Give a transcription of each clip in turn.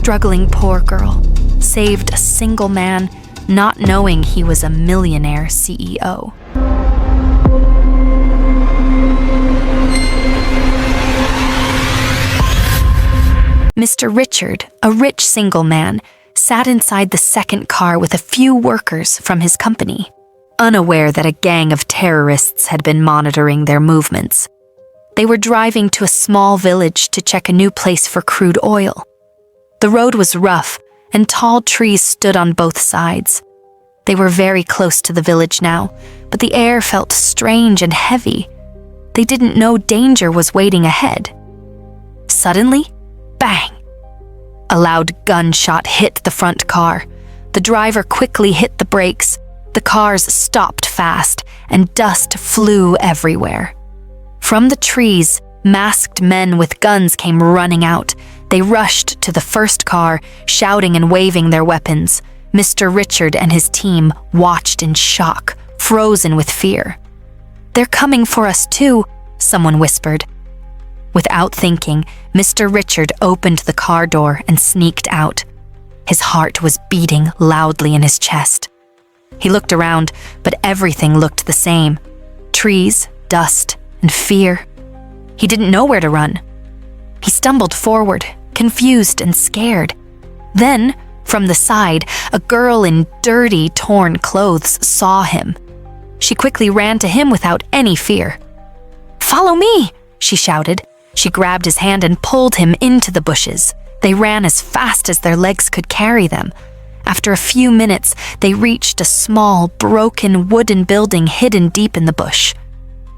struggling poor girl, saved a single man, not knowing he was a millionaire CEO. Mr. Richard, a rich single man, sat inside the second car with a few workers from his company, unaware that a gang of terrorists had been monitoring their movements. They were driving to a small village to check a new place for crude oil. The road was rough, and tall trees stood on both sides. They were very close to the village now, but the air felt strange and heavy. They didn't know danger was waiting ahead. Suddenly, bang! A loud gunshot hit the front car. The driver quickly hit the brakes. The cars stopped fast, and dust flew everywhere. From the trees, masked men with guns came running out. They rushed to the first car, shouting and waving their weapons. Mr. Richard and his team watched in shock, frozen with fear. "They're coming for us too," someone whispered. Without thinking, Mr. Richard opened the car door and sneaked out. His heart was beating loudly in his chest. He looked around, but everything looked the same. Trees, dust, and fear. He didn't know where to run. He stumbled forward, confused and scared. Then, from the side, a girl in dirty, torn clothes saw him. She quickly ran to him without any fear. "Follow me!" she shouted. She grabbed his hand and pulled him into the bushes. They ran as fast as their legs could carry them. After a few minutes, they reached a small, broken wooden building hidden deep in the bush.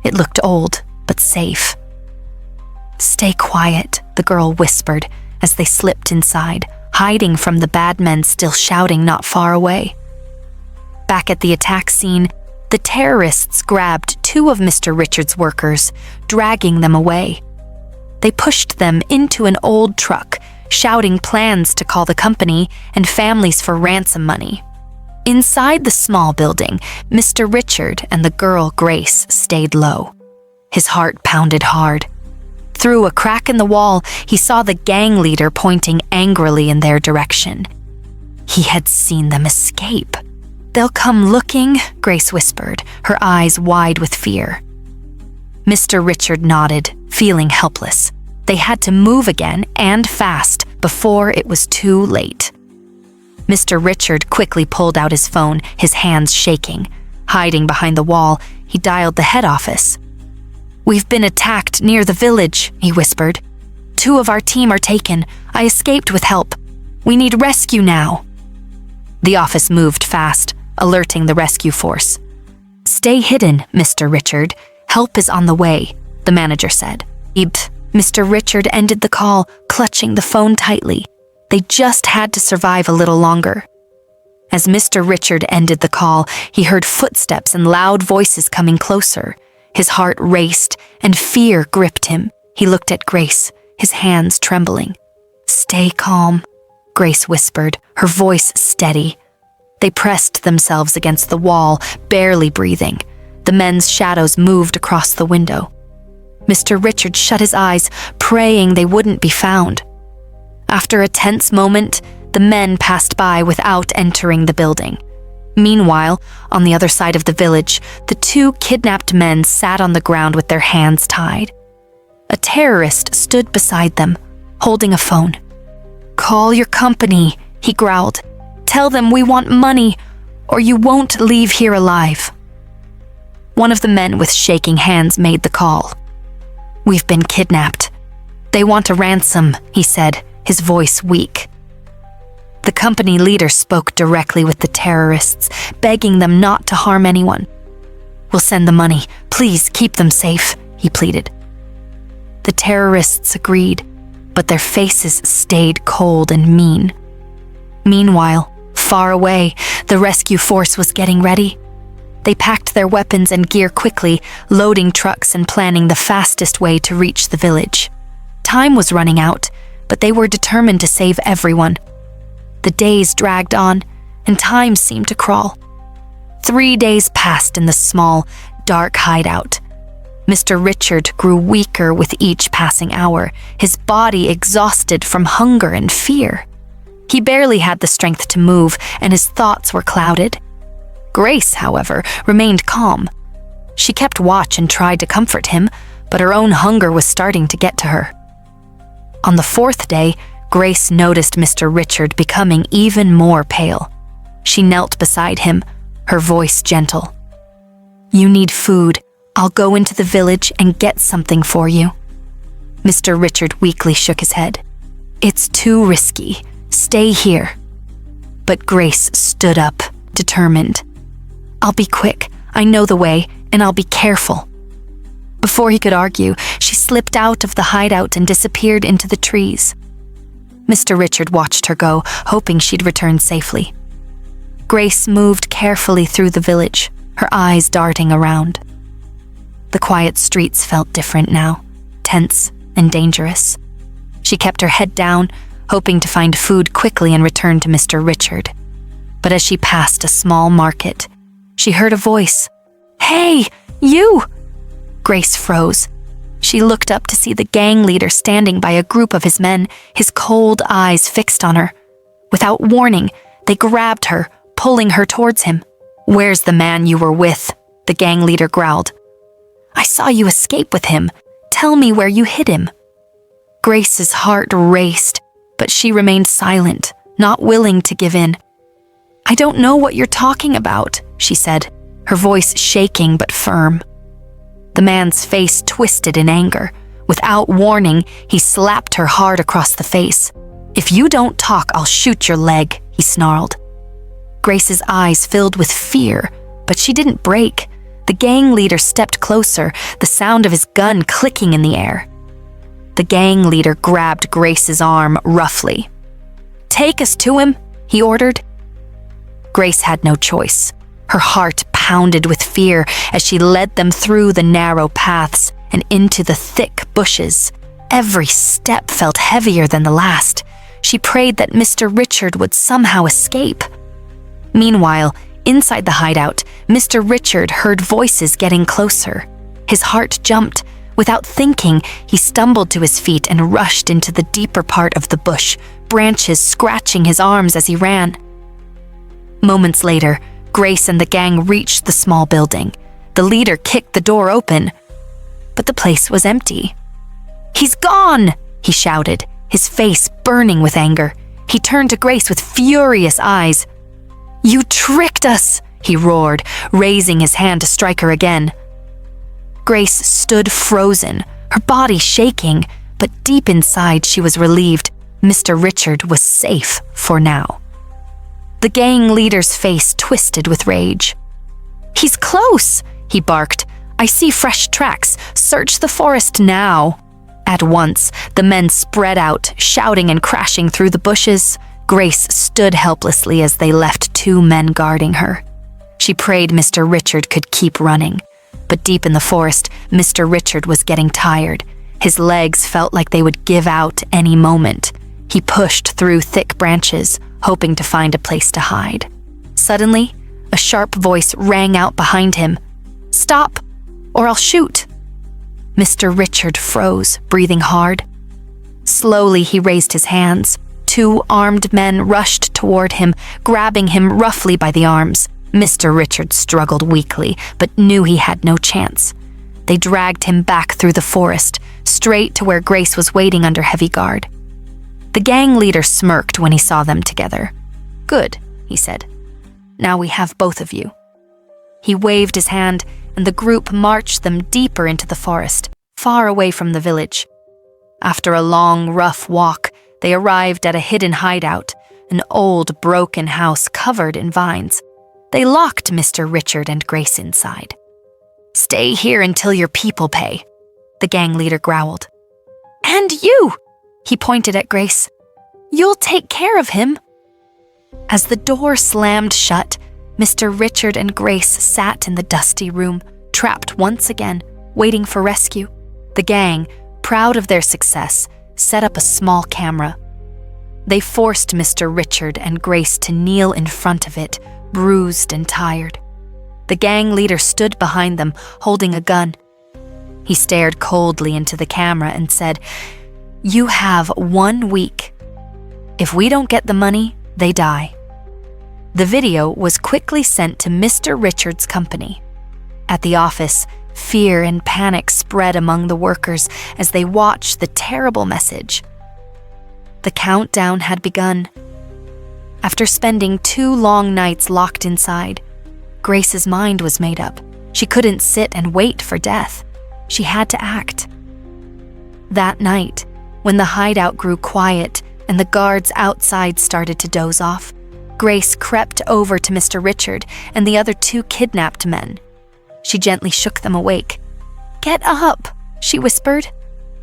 It looked old, but safe. "Stay quiet," the girl whispered as they slipped inside, hiding from the bad men still shouting not far away. Back at the attack scene, the terrorists grabbed two of Mr. Richard's workers, dragging them away. They pushed them into an old truck, shouting plans to call the company and families for ransom money. Inside the small building, Mr. Richard and the girl Grace stayed low. His heart pounded hard. Through a crack in the wall, he saw the gang leader pointing angrily in their direction. He had seen them escape. "They'll come looking," Grace whispered, her eyes wide with fear. Mr. Richard nodded, feeling helpless. They had to move again, and fast, before it was too late. Mr. Richard quickly pulled out his phone, his hands shaking. Hiding behind the wall, he dialed the head office. "We've been attacked near the village," he whispered. "Two of our team are taken. I escaped with help. We need rescue now." The office moved fast, alerting the rescue force. "Stay hidden, Mr. Richard. Help is on the way," the manager said. Mr. Richard ended the call, clutching the phone tightly. They just had to survive a little longer. As Mr. Richard ended the call, he heard footsteps and loud voices coming closer. His heart raced, and fear gripped him. He looked at Grace, his hands trembling. "Stay calm," Grace whispered, her voice steady. They pressed themselves against the wall, barely breathing. The men's shadows moved across the window. Mr. Richard shut his eyes, praying they wouldn't be found. After a tense moment, the men passed by without entering the building. Meanwhile, on the other side of the village, the two kidnapped men sat on the ground with their hands tied. A terrorist stood beside them, holding a phone. "Call your company," he growled. "Tell them we want money, or you won't leave here alive." One of the men with shaking hands made the call. "We've been kidnapped. They want a ransom," he said, his voice weak. The company leader spoke directly with the terrorists, begging them not to harm anyone. "We'll send the money. Please keep them safe," he pleaded. The terrorists agreed, but their faces stayed cold and mean. Meanwhile, far away, the rescue force was getting ready. They packed their weapons and gear quickly, loading trucks and planning the fastest way to reach the village. Time was running out, but they were determined to save everyone. The days dragged on, and time seemed to crawl. 3 days passed in the small, dark hideout. Mr. Richard grew weaker with each passing hour, his body exhausted from hunger and fear. He barely had the strength to move, and his thoughts were clouded. Grace, however, remained calm. She kept watch and tried to comfort him, but her own hunger was starting to get to her. On the fourth day, Grace noticed Mr. Richard becoming even more pale. She knelt beside him, her voice gentle. "You need food. I'll go into the village and get something for you." Mr. Richard weakly shook his head. "It's too risky. Stay here." But Grace stood up, determined. "I'll be quick. I know the way, and I'll be careful." Before he could argue, she slipped out of the hideout and disappeared into the trees. Mr. Richard watched her go, hoping she'd return safely. Grace moved carefully through the village, her eyes darting around. The quiet streets felt different now, tense and dangerous. She kept her head down, hoping to find food quickly and return to Mr. Richard. But as she passed a small market, she heard a voice. "Hey, you!" Grace froze. She looked up to see the gang leader standing by a group of his men, his cold eyes fixed on her. Without warning, they grabbed her, pulling her towards him. "Where's the man you were with?" the gang leader growled. "I saw you escape with him. Tell me where you hid him." Grace's heart raced, but she remained silent, not willing to give in. "I don't know what you're talking about," she said, her voice shaking but firm. The man's face twisted in anger. Without warning, he slapped her hard across the face. "If you don't talk, I'll shoot your leg," he snarled. Grace's eyes filled with fear, but she didn't break. The gang leader stepped closer, the sound of his gun clicking in the air. The gang leader grabbed Grace's arm roughly. "Take us to him," he ordered. Grace had no choice. Her heart pounded with fear as she led them through the narrow paths and into the thick bushes. Every step felt heavier than the last. She prayed that Mr. Richard would somehow escape. Meanwhile, inside the hideout, Mr. Richard heard voices getting closer. His heart jumped. Without thinking, he stumbled to his feet and rushed into the deeper part of the bush, branches scratching his arms as he ran. Moments later, Grace and the gang reached the small building. The leader kicked the door open, but the place was empty. "He's gone!" he shouted, his face burning with anger. He turned to Grace with furious eyes. "You tricked us!" he roared, raising his hand to strike her again. Grace stood frozen, her body shaking, but deep inside she was relieved. Mr. Richard was safe for now. The gang leader's face twisted with rage. "He's close!" he barked. "I see fresh tracks. Search the forest now." At once, the men spread out, shouting and crashing through the bushes. Grace stood helplessly as they left 2 men guarding her. She prayed Mr. Richard could keep running. But deep in the forest, Mr. Richard was getting tired. His legs felt like they would give out any moment. He pushed through thick branches, hoping to find a place to hide. Suddenly, a sharp voice rang out behind him. "Stop, or I'll shoot." Mr. Richard froze, breathing hard. Slowly, he raised his hands. 2 armed men rushed toward him, grabbing him roughly by the arms. Mr. Richard struggled weakly, but knew he had no chance. They dragged him back through the forest, straight to where Grace was waiting under heavy guard. The gang leader smirked when he saw them together. "Good," he said. "Now we have both of you." He waved his hand, and the group marched them deeper into the forest, far away from the village. After a long, rough walk, they arrived at a hidden hideout, an old, broken house covered in vines. They locked Mr. Richard and Grace inside. "Stay here until your people pay," the gang leader growled. "And you!" he pointed at Grace. "You'll take care of him." As the door slammed shut, Mr. Richard and Grace sat in the dusty room, trapped once again, waiting for rescue. The gang, proud of their success, set up a small camera. They forced Mr. Richard and Grace to kneel in front of it, bruised and tired. The gang leader stood behind them, holding a gun. He stared coldly into the camera and said, "You have 1 week." If we don't get the money, they die. The video was quickly sent to Mr. Richard's company. At the office, fear and panic spread among the workers as they watched the terrible message. The countdown had begun. After spending 2 long nights locked inside, Grace's mind was made up. She couldn't sit and wait for death. She had to act. That night, when the hideout grew quiet and the guards outside started to doze off, Grace crept over to Mr. Richard and the other 2 kidnapped men. She gently shook them awake. "Get up," she whispered.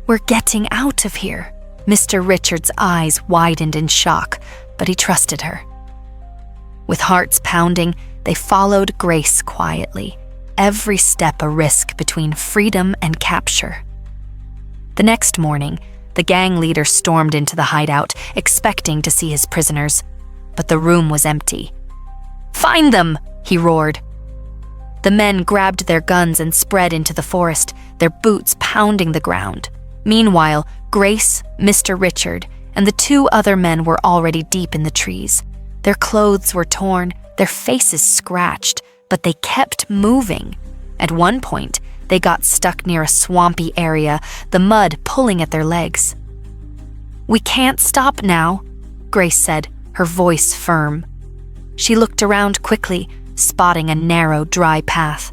"We're getting out of here." Mr. Richard's eyes widened in shock, but he trusted her. With hearts pounding, they followed Grace quietly, every step a risk between freedom and capture. The next morning, the gang leader stormed into the hideout, expecting to see his prisoners, but the room was empty. "Find them!" he roared. The men grabbed their guns and spread into the forest, their boots pounding the ground. Meanwhile, Grace, Mr. Richard, and the 2 other men were already deep in the trees. Their clothes were torn, their faces scratched, but they kept moving. At one point, they got stuck near a swampy area, the mud pulling at their legs. "We can't stop now," Grace said, her voice firm. She looked around quickly, spotting a narrow, dry path.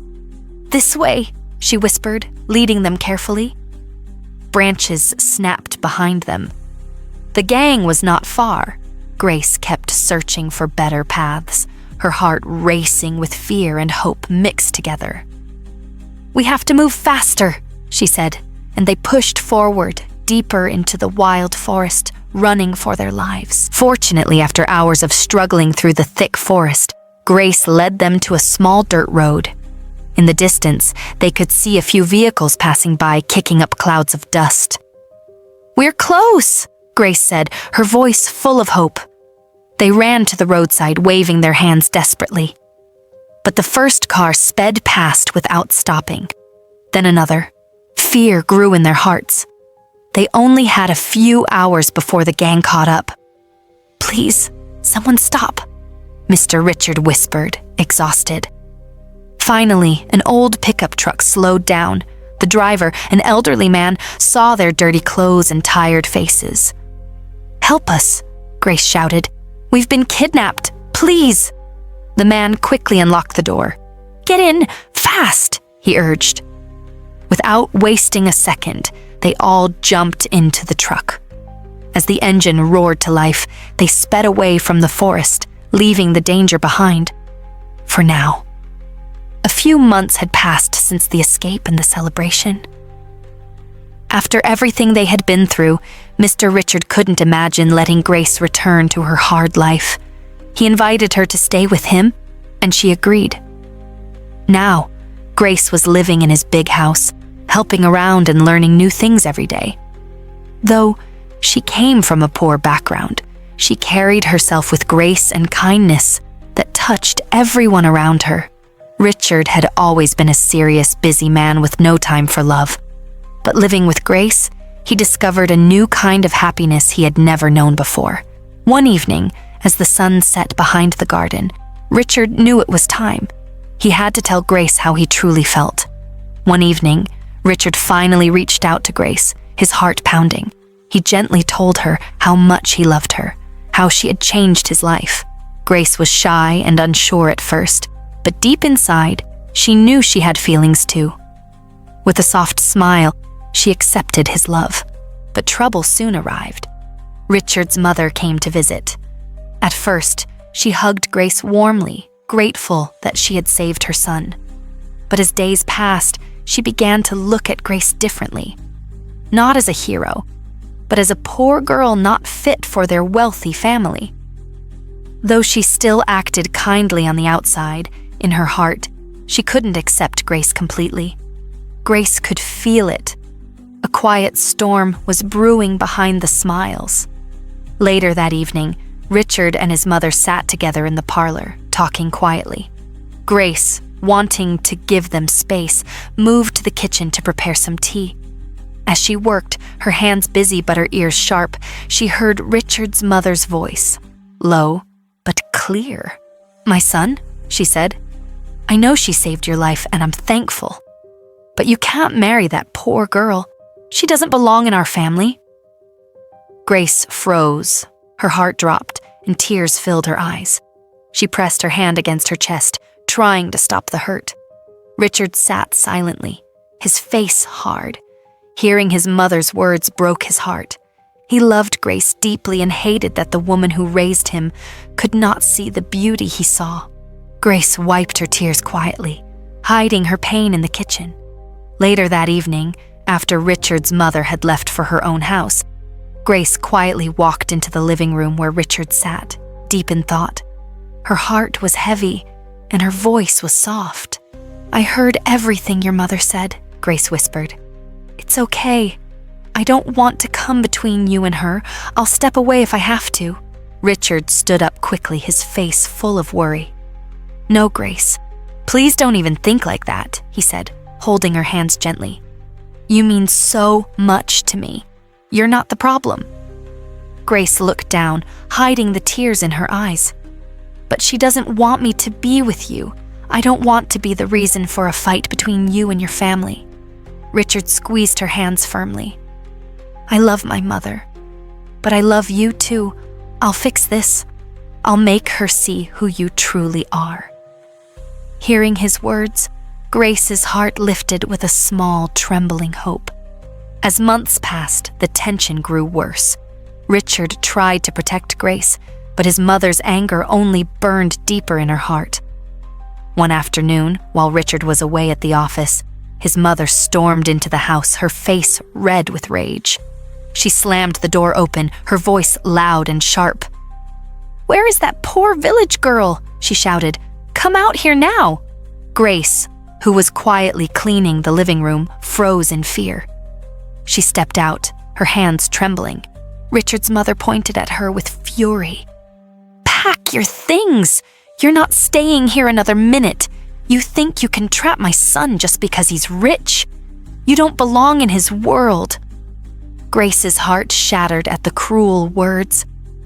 "This way," she whispered, leading them carefully. Branches snapped behind them. The gang was not far. Grace kept searching for better paths, her heart racing with fear and hope mixed together. "We have to move faster," she said, and they pushed forward, deeper into the wild forest, running for their lives. Fortunately, after hours of struggling through the thick forest, Grace led them to a small dirt road. In the distance, they could see a few vehicles passing by, kicking up clouds of dust. "We're close," Grace said, her voice full of hope. They ran to the roadside, waving their hands desperately. But the first car sped past without stopping. Then another. Fear grew in their hearts. They only had a few hours before the gang caught up. "Please, someone stop," Mr. Richard whispered, exhausted. Finally, an old pickup truck slowed down. The driver, an elderly man, saw their dirty clothes and tired faces. "Help us," Grace shouted. "We've been kidnapped. Please." The man quickly unlocked the door. "Get in, fast," he urged. Without wasting a second, they all jumped into the truck. As the engine roared to life, they sped away from the forest, leaving the danger behind. For now. A few months had passed since the escape and the celebration. After everything they had been through, Mr. Richard couldn't imagine letting Grace return to her hard life. He invited her to stay with him, and she agreed. Now, Grace was living in his big house, helping around and learning new things every day. Though she came from a poor background, she carried herself with grace and kindness that touched everyone around her. Richard had always been a serious, busy man with no time for love. But living with Grace, he discovered a new kind of happiness he had never known before. One evening, as the sun set behind the garden, Richard knew it was time. He had to tell Grace how he truly felt. One evening, Richard finally reached out to Grace, his heart pounding. He gently told her how much he loved her, how she had changed his life. Grace was shy and unsure at first, but deep inside, she knew she had feelings too. With a soft smile, she accepted his love. But trouble soon arrived. Richard's mother came to visit. At first, she hugged Grace warmly, grateful that she had saved her son. But as days passed, she began to look at Grace differently. Not as a hero, but as a poor girl not fit for their wealthy family. Though she still acted kindly on the outside, in her heart, she couldn't accept Grace completely. Grace could feel it. A quiet storm was brewing behind the smiles. Later that evening, Richard and his mother sat together in the parlor, talking quietly. Grace, wanting to give them space, moved to the kitchen to prepare some tea. As she worked, her hands busy but her ears sharp, she heard Richard's mother's voice, low but clear. "My son," she said, "I know she saved your life and I'm thankful. But you can't marry that poor girl. She doesn't belong in our family." Grace froze. Her heart dropped and tears filled her eyes. She pressed her hand against her chest, trying to stop the hurt. Richard sat silently, his face hard. Hearing his mother's words broke his heart. He loved Grace deeply and hated that the woman who raised him could not see the beauty he saw. Grace wiped her tears quietly, hiding her pain in the kitchen. Later that evening, after Richard's mother had left for her own house, Grace quietly walked into the living room where Richard sat, deep in thought. Her heart was heavy, and her voice was soft. "I heard everything your mother said," Grace whispered. "It's okay. I don't want to come between you and her. I'll step away if I have to." Richard stood up quickly, his face full of worry. "No, Grace. Please don't even think like that," he said, holding her hands gently. "You mean so much to me. You're not the problem." Grace looked down, hiding the tears in her eyes. "But she doesn't want me to be with you. I don't want to be the reason for a fight between you and your family." Richard squeezed her hands firmly. "I love my mother, but I love you too. I'll fix this. I'll make her see who you truly are." Hearing his words, Grace's heart lifted with a small, trembling hope. As months passed, the tension grew worse. Richard tried to protect Grace, but his mother's anger only burned deeper in her heart. One afternoon, while Richard was away at the office, his mother stormed into the house, her face red with rage. She slammed the door open, her voice loud and sharp. "Where is that poor village girl?" she shouted. "Come out here now!" Grace, who was quietly cleaning the living room, froze in fear. She stepped out, her hands trembling. Richard's mother pointed at her with fury. "Pack your things! You're not staying here another minute. You think you can trap my son just because he's rich? You don't belong in his world." Grace's heart shattered at the cruel words.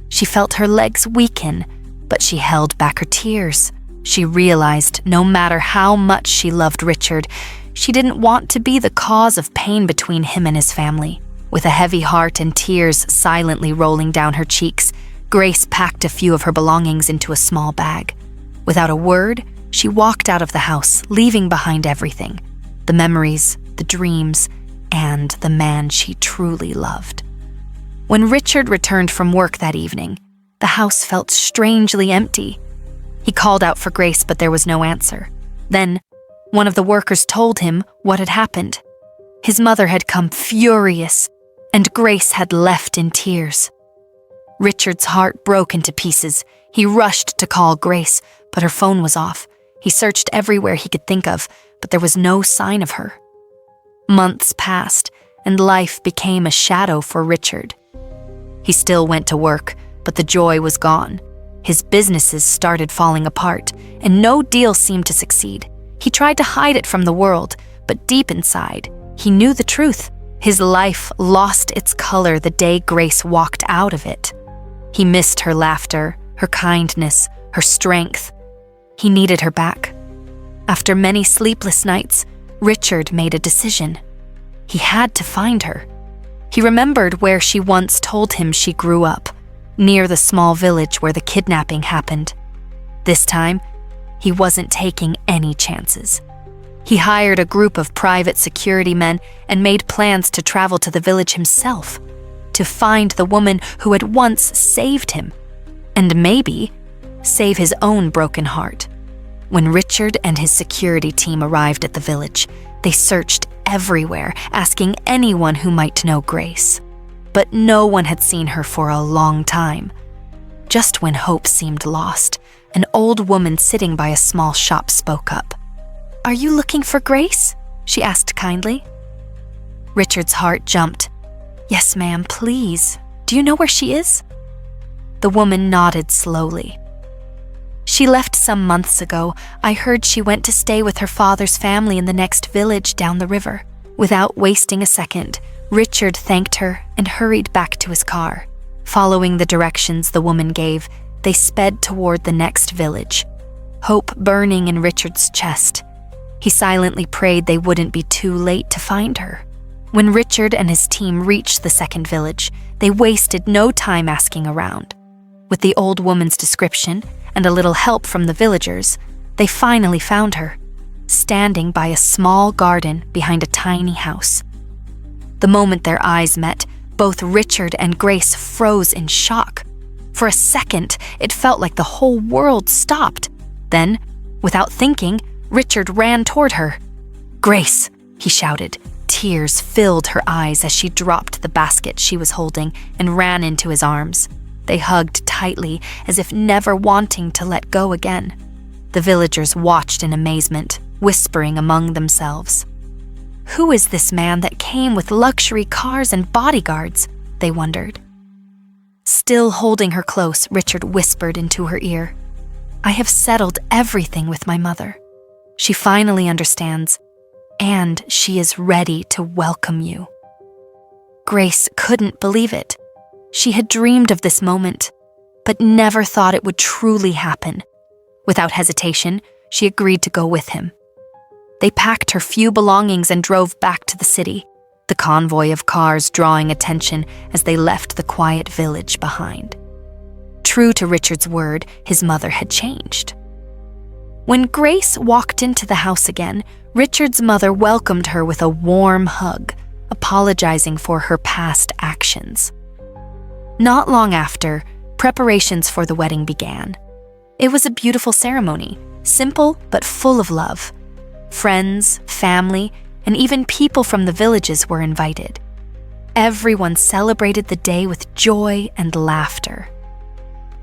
She felt her legs weaken, but she held back her tears. She realized no matter how much she loved Richard, she didn't want to be the cause of pain between him and his family. With a heavy heart and tears silently rolling down her cheeks, Grace packed a few of her belongings into a small bag. Without a word, she walked out of the house, leaving behind everything: the memories, the dreams, and the man she truly loved. When Richard returned from work that evening, the house felt strangely empty. He called out for Grace, but there was no answer. Then, one of the workers told him what had happened. His mother had come furious, and Grace had left in tears. Richard's heart broke into pieces. He rushed to call Grace, but her phone was off. He searched everywhere he could think of, but there was no sign of her. Months passed, and life became a shadow for Richard. He still went to work, but the joy was gone. His businesses started falling apart, and no deal seemed to succeed. He tried to hide it from the world, but deep inside, he knew the truth. His life lost its color the day Grace walked out of it. He missed her laughter, her kindness, her strength. He needed her back. After many sleepless nights, Richard made a decision. He had to find her. He remembered where she once told him she grew up, near the small village where the kidnapping happened. This time, he wasn't taking any chances. He hired a group of private security men and made plans to travel to the village himself, to find the woman who had once saved him, and maybe save his own broken heart. When Richard and his security team arrived at the village, they searched everywhere, asking anyone who might know Grace. But no one had seen her for a long time. Just when hope seemed lost, an old woman sitting by a small shop spoke up. "Are you looking for Grace?" she asked kindly. Richard's heart jumped. "Yes, ma'am, please. Do you know where she is?" The woman nodded slowly. "She left some months ago. I heard she went to stay with her father's family in the next village down the river." Without wasting a second, Richard thanked her and hurried back to his car. Following the directions the woman gave, they sped toward the next village, hope burning in Richard's chest. He silently prayed they wouldn't be too late to find her. When Richard and his team reached the second village, they wasted no time asking around. With the old woman's description and a little help from the villagers, they finally found her, standing by a small garden behind a tiny house. The moment their eyes met, both Richard and Grace froze in shock. For a second, it felt like the whole world stopped. Then, without thinking, Richard ran toward her. "Grace," he shouted. Tears filled her eyes as she dropped the basket she was holding and ran into his arms. They hugged tightly, as if never wanting to let go again. The villagers watched in amazement, whispering among themselves. Who is this man that came with luxury cars and bodyguards? They wondered. Still holding her close, Richard whispered into her ear, "I have settled everything with my mother. She finally understands, and she is ready to welcome you." Grace couldn't believe it. She had dreamed of this moment, but never thought it would truly happen. Without hesitation, she agreed to go with him. They packed her few belongings and drove back to the city, the convoy of cars drawing attention as they left the quiet village behind. True to Richard's word, his mother had changed. When Grace walked into the house again, Richard's mother welcomed her with a warm hug, apologizing for her past actions. Not long after, preparations for the wedding began. It was a beautiful ceremony, simple but full of love. Friends, family, and even people from the villages were invited. Everyone celebrated the day with joy and laughter.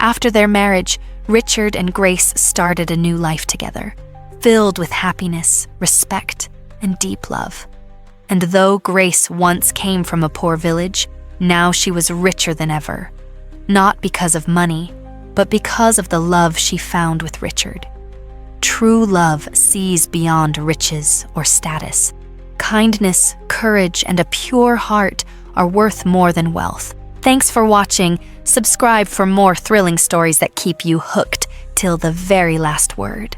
After their marriage, Richard and Grace started a new life together, filled with happiness, respect, and deep love. And though Grace once came from a poor village, now she was richer than ever, not because of money, but because of the love she found with Richard. True love sees beyond riches or status. Kindness, courage, and a pure heart are worth more than wealth. Thanks for watching. Subscribe for more thrilling stories that keep you hooked till the very last word.